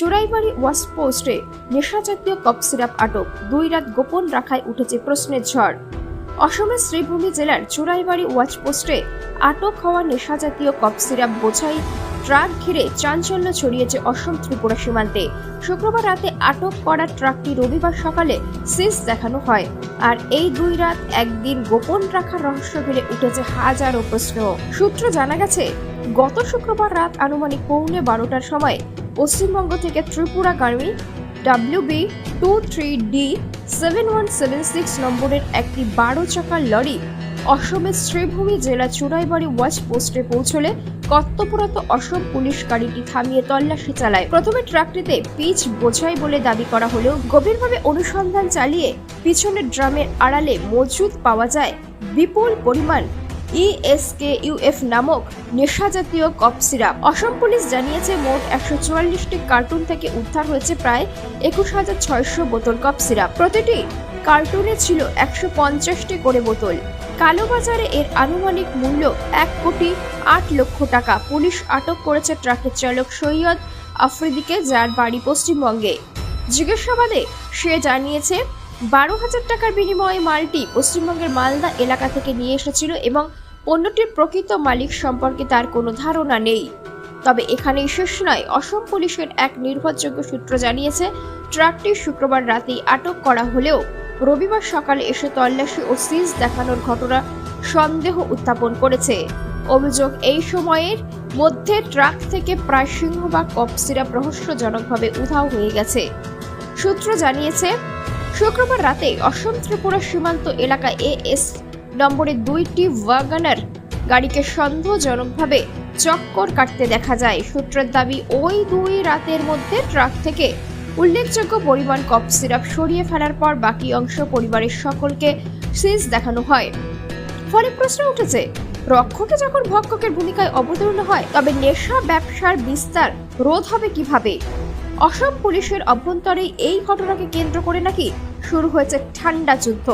Choraibari ওয়াশপোস্টে নেশাজাতীয় cough syrup আটক, 2 রাত গোপন রাখায় উঠেছে প্রশ্নের ঝড়। অসমের শ্রীভূমি জেলার চোরাইবাড়ি ওয়াচপোস্টে আটক হওয়া নেশাজাতীয় কফ সিরাপ বোঝাই ট্রাক ঘিরে চাঞ্চল্য ছড়িয়েছে অসম ত্রিপুরা সীমান্তে। শুক্রবার রাতে আটক করা ট্রাকটি রবিবার সকালে সিজ দেখানো হয়। আর এই 2 রাত একদিন গোপন রাখার রহস্য ঘিরে উঠেছে হাজারো প্রশ্ন। সূত্র জানা গেছে, গত শুক্রবার রাত আনুমানিক 12:15টার সময় পশ্চিমবঙ্গ থেকে ত্রিপুরাগামী WB23D7176 নম্বরের একটি 12 চাকার লরি অসমের শ্রীভূমি জেলা চোরাইবাড়ি ওয়াচ পোস্টে পৌঁছলে কর্তব্যরত অসম পুলিশ গাড়িটি থামিয়ে তল্লাশি চালায়। প্রথমে ট্রাকটিতে পিচ বোঝাই বলে দাবি করা হলেও গভীরভাবে অনুসন্ধান চালিয়ে পিছনের ড্রামের আড়ালে মজুদ পাওয়া যায় বিপুল পরিমাণ ESKUF নামক নেশাজাতীয় কফ সিরাপ। অসম পুলিশ জানিয়েছে, মোট 144টি কার্টুন থেকে উদ্ধার হয়েছে প্রায় 21,600 বোতল কফ সিরাপ। প্রতিটি কার্টুনে ছিল 150টি করে বোতল। কালোবাজারে এর আনুমানিক মূল্য 1,08 লক্ষ টাকা। পুলিশ আটক করেছে ট্রাকের চালক সৈয়দ আফ্রিদিকে, যার বাড়ি পশ্চিমবঙ্গে। জিজ্ঞাসাবাদে সে জানিয়েছে, 12,000 টাকার বিনিময়ে মালটি পশ্চিমবঙ্গের মালদা এলাকা থেকে নিয়ে এসেছিল এবং পণ্যটির প্রকৃত মালিক সম্পর্কে তার কোনো ধারণা নেই। তবে এখানেই শেষ নয়। অসম পুলিশের এক নির্ভরযোগ্য সূত্র জানিয়েছে, ট্রাকটি শুক্রবার রাতেই আটক করা হলেও রবিবার সকালে এসে তল্লাশি ও সিজ দেখানোর ঘটনা সন্দেহ উত্থাপন করেছে। অভিযোগ, এই সময়ের মধ্যে ট্রাক থেকে প্রায় সিংহভাগ কফ সিরাপ রহস্যজনকভাবে উধাও হয়ে গেছে। সূত্র জানিয়েছে, শুক্রবার রাতে অসম ত্রিপুরা সীমান্ত এলাকায় AS নম্বরের 2টি ওয়াগনার গাড়িকে সন্দেহজনকভাবে চক্কর কাটতে দেখা যায়। সূত্রের দাবি, ওই 2 রাতের মধ্যে ট্রাক থেকে উল্লেখযোগ্য পরিমাণ কফ সিরাপ সরিয়ে ফেলার পর বাকি অংশ পরিবারের সকলকে সিজ দেখানো হয়। ফলে প্রশ্ন উঠেছে, রক্ষকে যখন ভক্ষকের ভূমিকায় অবতীর্ণ হয়, তবে নেশা ব্যবসার বিস্তার রোধ হবে কিভাবে? অসম পুলিশের অভ্যন্তরে এই ঘটনাকে কেন্দ্র করে নাকি শুরু হয়েছে ঠান্ডা যুদ্ধ।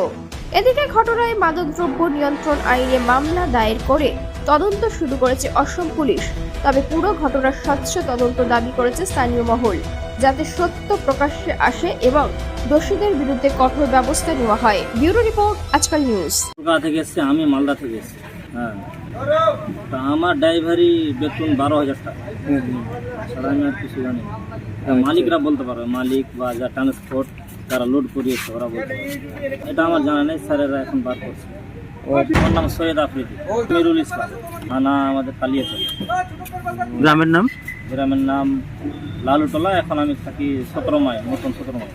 এদিকে ঘটনায় মাদকদ্রব্য নিয়ন্ত্রণ আইনে মামলা দায়ের করে তদন্ত শুরু করেছে অসম পুলিশ। তবে পুরো ঘটনার স্বচ্ছ তদন্ত দাবি করেছে স্থানীয় মহল, যাতে সত্য প্রকাশ্যে আসে এবং দোষীদের বিরুদ্ধে কঠোর ব্যবস্থা নেওয়া হয়। ব্যুরো রিপোর্ট, আজকাল নিউজ। কলকাতা থেকে এসছে, আমি মালদা থেকে এসছি। হ্যাঁ, তা আমার ড্রাইভারি বেতন 12,000 টাকা ছাড়া আমি আর কিছু জানি না। মালিকরা বলতে পারবে, মালিক বা যা ট্রান্সপোর্ট যারা লোড করিয়েছে ওরা বলতে পারবে। এটা আমার জানা নেই, স্যারেরা এখন বার করছে। ওর নাম সৈয়দ আফ্রিদি, মিরুল ইসলাম, থানা আমাদের কালিয়াচক। গ্রামের নাম? গ্রামের নাম লালুটলা। এখন আমি থাকি 17 মাইল, নতুন 17 মাইল।